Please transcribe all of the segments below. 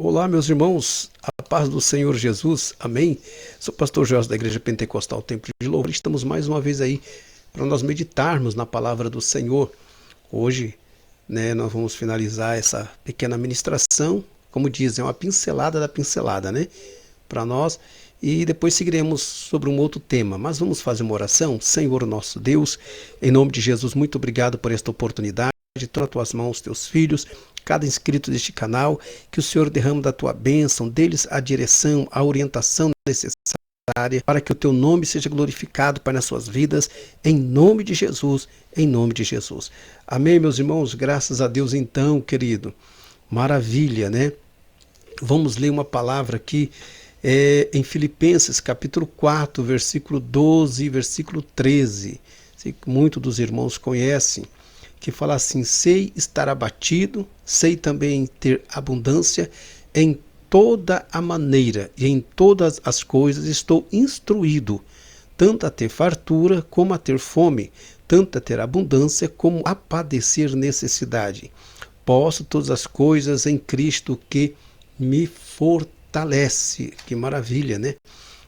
Olá, meus irmãos, a paz do Senhor Jesus, amém? Sou o pastor Jorge da Igreja Pentecostal Templo de Louvor. Estamos mais uma vez aí para nós meditarmos na palavra do Senhor. Hoje, nós vamos finalizar essa pequena ministração, como dizem, uma pincelada da pincelada, para nós, e depois seguiremos sobre um outro tema. Mas vamos fazer uma oração. Senhor nosso Deus, em nome de Jesus, muito obrigado por esta oportunidade. Toma nas tuas mãos teus filhos, cada inscrito deste canal, que o Senhor derrame da tua bênção, deles a direção, a orientação necessária, para que o teu nome seja glorificado, Pai, nas suas vidas, em nome de Jesus, em nome de Jesus. Amém, meus irmãos? Graças a Deus então, querido. Maravilha, Vamos ler uma palavra aqui em Filipenses, capítulo 4, versículo 12 e versículo 13. Sei que muitos dos irmãos conhecem, que fala assim: sei estar abatido, sei também ter abundância, em toda a maneira e em todas as coisas estou instruído, tanto a ter fartura como a ter fome, tanto a ter abundância como a padecer necessidade. Posso todas as coisas em Cristo que me fortalece. Que maravilha,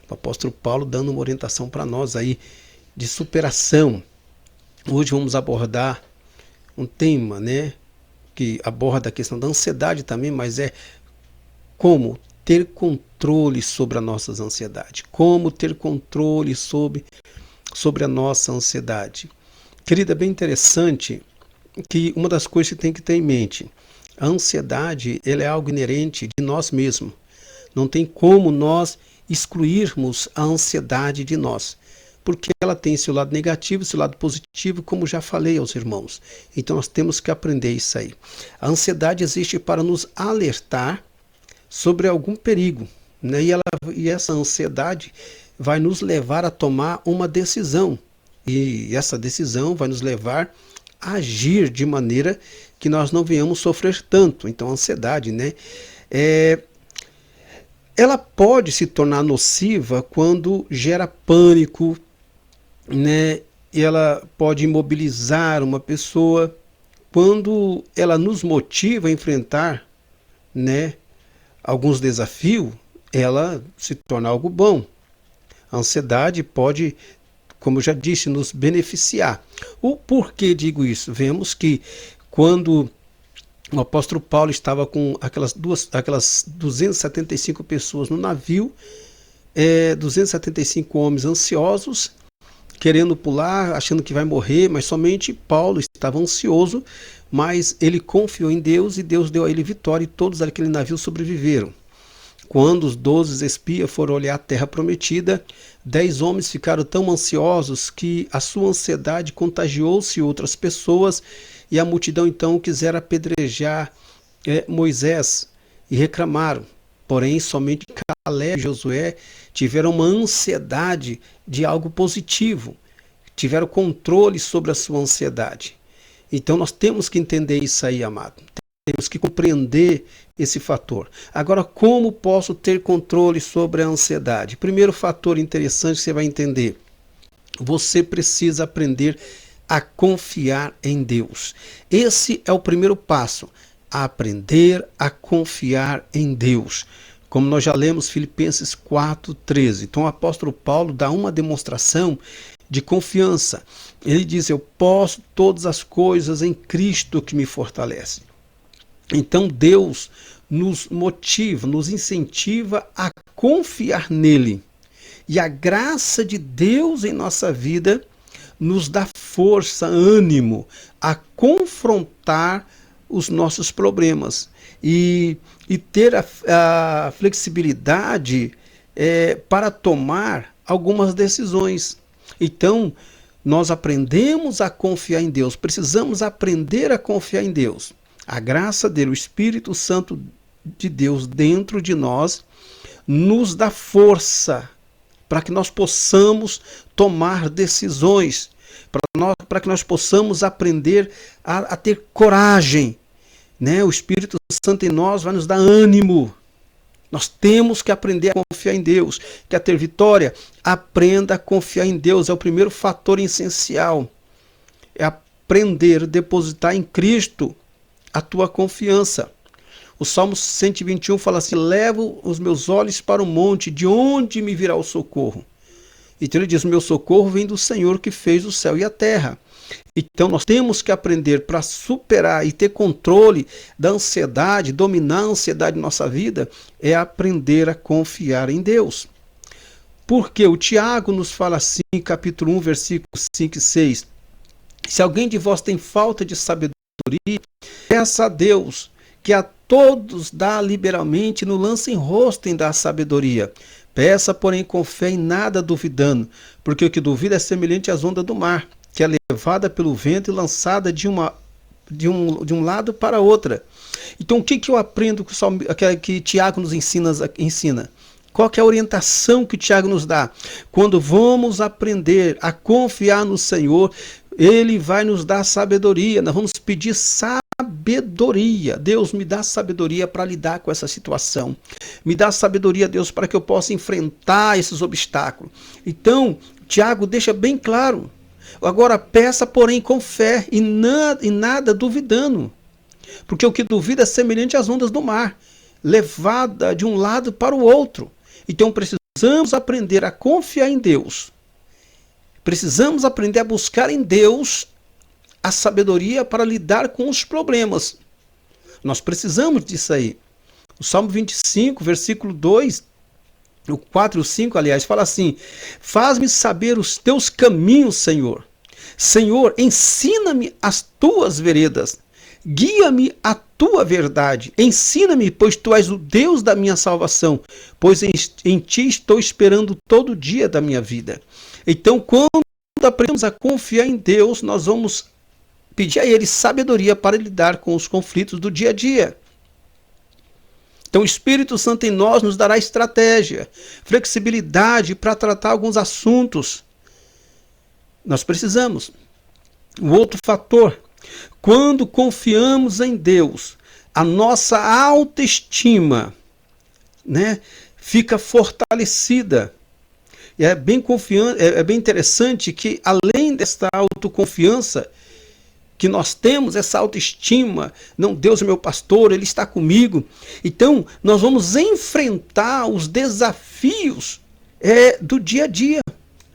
O apóstolo Paulo dando uma orientação para nós aí de superação. Hoje vamos abordar um tema, que aborda a questão da ansiedade também, mas é como ter controle sobre a nossa ansiedade. Como ter controle sobre a nossa ansiedade. Querida, é bem interessante que uma das coisas que tem que ter em mente, a ansiedade, ela é algo inerente de nós mesmos. Não tem como nós excluirmos a ansiedade de nós, porque ela tem seu lado negativo, seu lado positivo, como já falei aos irmãos. Então nós temos que aprender isso aí. A ansiedade existe para nos alertar sobre algum perigo, e essa ansiedade vai nos levar a tomar uma decisão, e essa decisão vai nos levar a agir de maneira que nós não venhamos sofrer tanto. Então a ansiedade, ela pode se tornar nociva quando gera pânico, e ela pode imobilizar uma pessoa. Quando ela nos motiva a enfrentar, alguns desafios, ela se torna algo bom. A ansiedade pode, como eu já disse, nos beneficiar. O porquê digo isso? Vemos que quando o apóstolo Paulo estava com aquelas 275 pessoas no navio, 275 homens ansiosos, querendo pular, achando que vai morrer, mas somente Paulo estava ansioso, mas ele confiou em Deus e Deus deu a ele vitória e todos daquele navio sobreviveram. Quando os 12 espias foram olhar a terra prometida, 10 homens ficaram tão ansiosos que a sua ansiedade contagiou-se outras pessoas e a multidão então quisera apedrejar Moisés e reclamaram. Porém, somente Caleb e Josué tiveram uma ansiedade de algo positivo, tiveram controle sobre a sua ansiedade. Então nós temos que entender isso aí, amado. Temos que compreender esse fator. Agora, como posso ter controle sobre a ansiedade? Primeiro fator interessante que você vai entender: você precisa aprender a confiar em Deus. Esse é o primeiro passo. Aprender a confiar em Deus. Como nós já lemos Filipenses 4:13. Então o apóstolo Paulo dá uma demonstração de confiança. Ele diz: eu posso todas as coisas em Cristo que me fortalece. Então Deus nos motiva, nos incentiva a confiar nele. E a graça de Deus em nossa vida nos dá força, ânimo a confrontar os nossos problemas e ter a flexibilidade para tomar algumas decisões. Então, nós aprendemos a confiar em Deus, precisamos aprender a confiar em Deus. A graça dele, o Espírito Santo de Deus dentro de nós, nos dá força para que nós possamos tomar decisões, para que nós possamos aprender a ter coragem. O Espírito Santo em nós vai nos dar ânimo. Nós temos que aprender a confiar em Deus. Quer ter vitória? Aprenda a confiar em Deus. É o primeiro fator essencial. É aprender a depositar em Cristo a tua confiança. O Salmo 121 fala assim: levo os meus olhos para o monte, de onde me virá o socorro? Então ele diz: meu socorro vem do Senhor que fez o céu e a terra. Então nós temos que aprender para superar e ter controle da ansiedade, dominar a ansiedade em nossa vida, é aprender a confiar em Deus. Porque o Tiago nos fala assim, capítulo 1, versículos 5 e 6. Se alguém de vós tem falta de sabedoria, peça a Deus, que a todos dá liberalmente, no lança em rosto em dar sabedoria. Peça, porém, com fé e nada duvidando, porque o que duvida é semelhante às ondas do mar, que é levada pelo vento e lançada de um lado para outra. Então, o que eu aprendo que Tiago nos ensina? Qual que é a orientação que o Tiago nos dá? Quando vamos aprender a confiar no Senhor, Ele vai nos dar sabedoria. Nós vamos pedir sabedoria. Deus, me dá sabedoria para lidar com essa situação. Me dá sabedoria, Deus, para que eu possa enfrentar esses obstáculos. Então, Tiago deixa bem claro. Agora, peça, porém, com fé e nada duvidando. Porque o que duvida é semelhante às ondas do mar, levada de um lado para o outro. Então, precisamos aprender a confiar em Deus. Precisamos aprender a buscar em Deus a sabedoria para lidar com os problemas. Nós precisamos disso aí. O Salmo 25, versículo 2, o 4 e o 5, aliás, fala assim: faz-me saber os teus caminhos, Senhor. Senhor, ensina-me as tuas veredas. Guia-me a tua verdade. Ensina-me, pois tu és o Deus da minha salvação, pois em ti estou esperando todo dia da minha vida. Então, quando aprendemos a confiar em Deus, nós vamos pedir a Ele sabedoria para lidar com os conflitos do dia a dia. Então o Espírito Santo em nós nos dará estratégia, flexibilidade para tratar alguns assuntos. Nós precisamos. O outro fator, quando confiamos em Deus, a nossa autoestima, fica fortalecida. E é bem interessante que, além desta autoconfiança que nós temos, essa autoestima, não, Deus é meu pastor, Ele está comigo. Então, nós vamos enfrentar os desafios do dia a dia.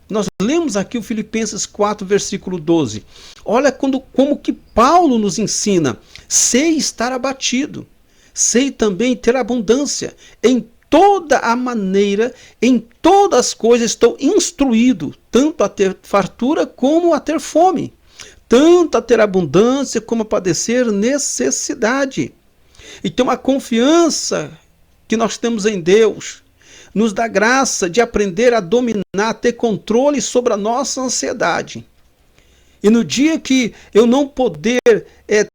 Nós lemos aqui o Filipenses 4, versículo 12. Olha como que Paulo nos ensina: sei estar abatido, sei também ter abundância. Em toda a maneira, em todas as coisas estou instruído, tanto a ter fartura como a ter fome, tanto a ter abundância como a padecer necessidade. Então a confiança que nós temos em Deus nos dá graça de aprender a dominar, ter controle sobre a nossa ansiedade. E no dia que eu não poder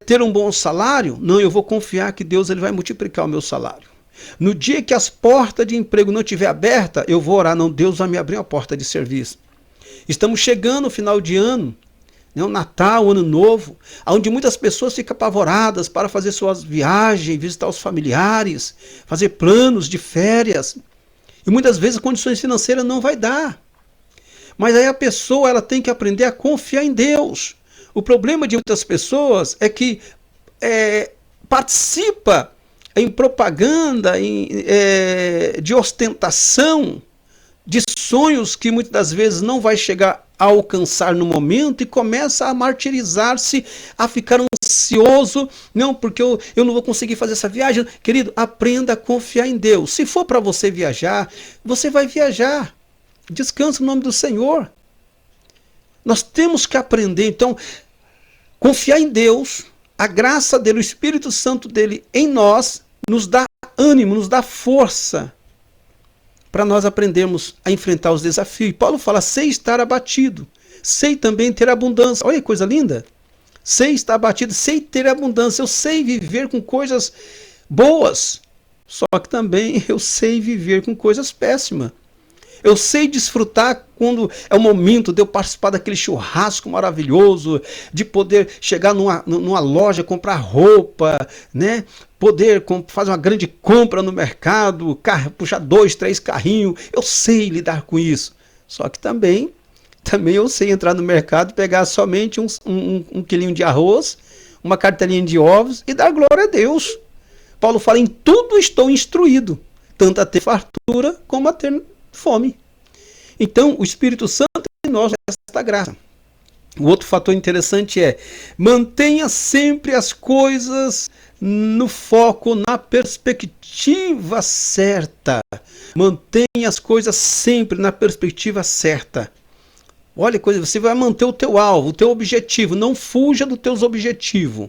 ter um bom salário, não, eu vou confiar que Deus ele vai multiplicar o meu salário. No dia que as portas de emprego não estiver abertas, eu vou orar, não, Deus vai me abrir uma porta de serviço. Estamos chegando no final de ano, o Natal, o Ano Novo, onde muitas pessoas ficam apavoradas para fazer suas viagens, visitar os familiares, fazer planos de férias. E muitas vezes as condições financeiras não vai dar. Mas aí a pessoa ela tem que aprender a confiar em Deus. O problema de muitas pessoas é que participa em propaganda, de ostentação, de sonhos que muitas das vezes não vai chegar a alcançar no momento e começa a martirizar-se, a ficar ansioso. Não, porque eu não vou conseguir fazer essa viagem. Querido, aprenda a confiar em Deus. Se for para você viajar, você vai viajar. Descansa no nome do Senhor. Nós temos que aprender, então, confiar em Deus. A graça dele, o Espírito Santo dele em nós, nos dá ânimo, nos dá força para nós aprendermos a enfrentar os desafios. E Paulo fala: sei estar abatido, sei também ter abundância. Olha que coisa linda. Sei estar abatido, sei ter abundância. Eu sei viver com coisas boas, só que também eu sei viver com coisas péssimas. Eu sei desfrutar quando é o momento de eu participar daquele churrasco maravilhoso, de poder chegar numa loja, comprar roupa, poder fazer uma grande compra no mercado, puxar 2, 3 carrinhos. Eu sei lidar com isso. Só que também eu sei entrar no mercado, pegar somente um quilinho de arroz, uma cartelinha de ovos e dar glória a Deus. Paulo fala, em tudo estou instruído, tanto a ter fartura como a ter fome. Então, o Espírito Santo em nós é esta graça. O outro fator interessante é, mantenha sempre as coisas no foco, na perspectiva certa. Mantenha as coisas sempre na perspectiva certa. Olha, você vai manter o teu alvo, o teu objetivo. Não fuja dos teus objetivos.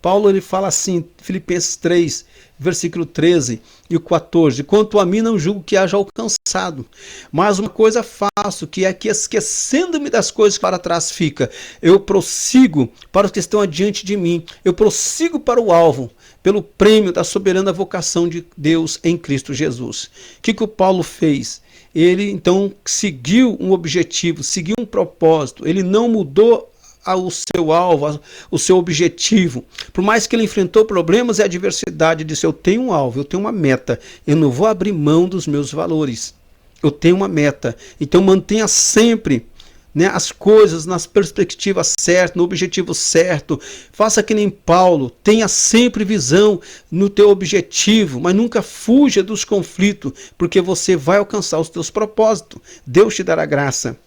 Paulo ele fala assim, Filipenses 3, versículo 13 e o 14. Quanto a mim, não julgo que haja alcançado, mas uma coisa faço, que é que esquecendo-me das coisas que para trás fica, eu prossigo para os que estão adiante de mim. Eu prossigo para o alvo, pelo prêmio da soberana vocação de Deus em Cristo Jesus. O que o Paulo fez? Ele então seguiu um objetivo, seguiu um propósito. Ele não mudou o seu alvo, o seu objetivo. Por mais que ele enfrentou problemas e adversidade, disse, eu tenho um alvo, eu tenho uma meta, eu não vou abrir mão dos meus valores. Eu tenho uma meta. Então mantenha sempre, né, as coisas nas perspectivas certas, no objetivo certo. Faça que nem Paulo, tenha sempre visão no teu objetivo, mas nunca fuja dos conflitos, porque você vai alcançar os teus propósitos. Deus te dará graça.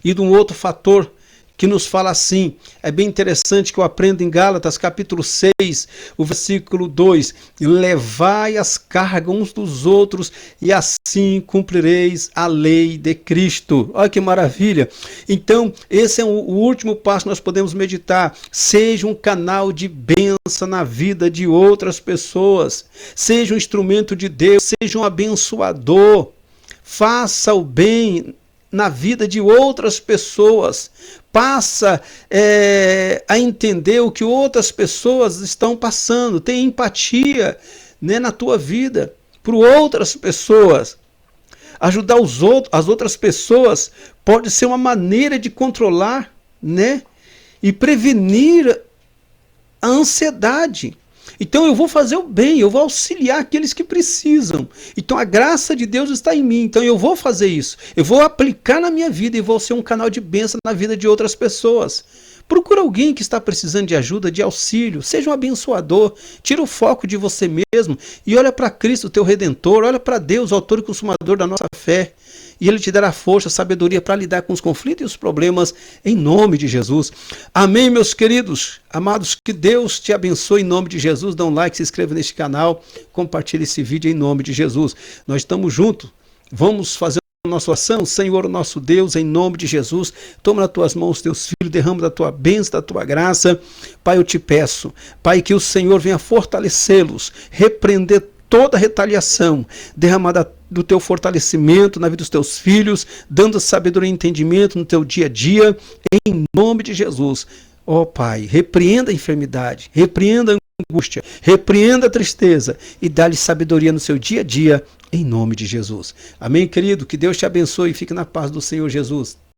E de um outro fator que nos fala assim, é bem interessante que eu aprendo em Gálatas, capítulo 6, o versículo 2, levai as cargas uns dos outros e assim cumprireis a lei de Cristo. Olha que maravilha! Então, esse é o último passo que nós podemos meditar. Seja um canal de bênção na vida de outras pessoas. Seja um instrumento de Deus, seja um abençoador. Faça o bem na vida de outras pessoas. Passa a entender o que outras pessoas estão passando. Tem empatia, né, na tua vida por outras pessoas. Ajudar as outras pessoas pode ser uma maneira de controlar, né, e prevenir a ansiedade. Então eu vou fazer o bem, eu vou auxiliar aqueles que precisam. Então a graça de Deus está em mim, então eu vou fazer isso. Eu vou aplicar na minha vida e vou ser um canal de bênção na vida de outras pessoas. Procura alguém que está precisando de ajuda, de auxílio, seja um abençoador, tira o foco de você mesmo e olha para Cristo, teu Redentor, olha para Deus, autor e consumador da nossa fé. E Ele te dará força, sabedoria para lidar com os conflitos e os problemas, em nome de Jesus. Amém, meus queridos, amados, que Deus te abençoe em nome de Jesus. Dá um like, se inscreva neste canal, compartilhe esse vídeo em nome de Jesus. Nós estamos juntos, vamos fazer a nossa oração. Senhor, nosso Deus, em nome de Jesus, toma nas tuas mãos teus filhos, derrama da tua bênção, da tua graça. Pai, eu te peço, Pai, que o Senhor venha fortalecê-los, repreender toda retaliação, derramada do teu fortalecimento na vida dos teus filhos, dando sabedoria e entendimento no teu dia a dia, em nome de Jesus. Ó Pai, repreenda a enfermidade, repreenda a angústia, repreenda a tristeza e dá-lhe sabedoria no seu dia a dia, em nome de Jesus. Amém, querido? Que Deus te abençoe e fique na paz do Senhor Jesus.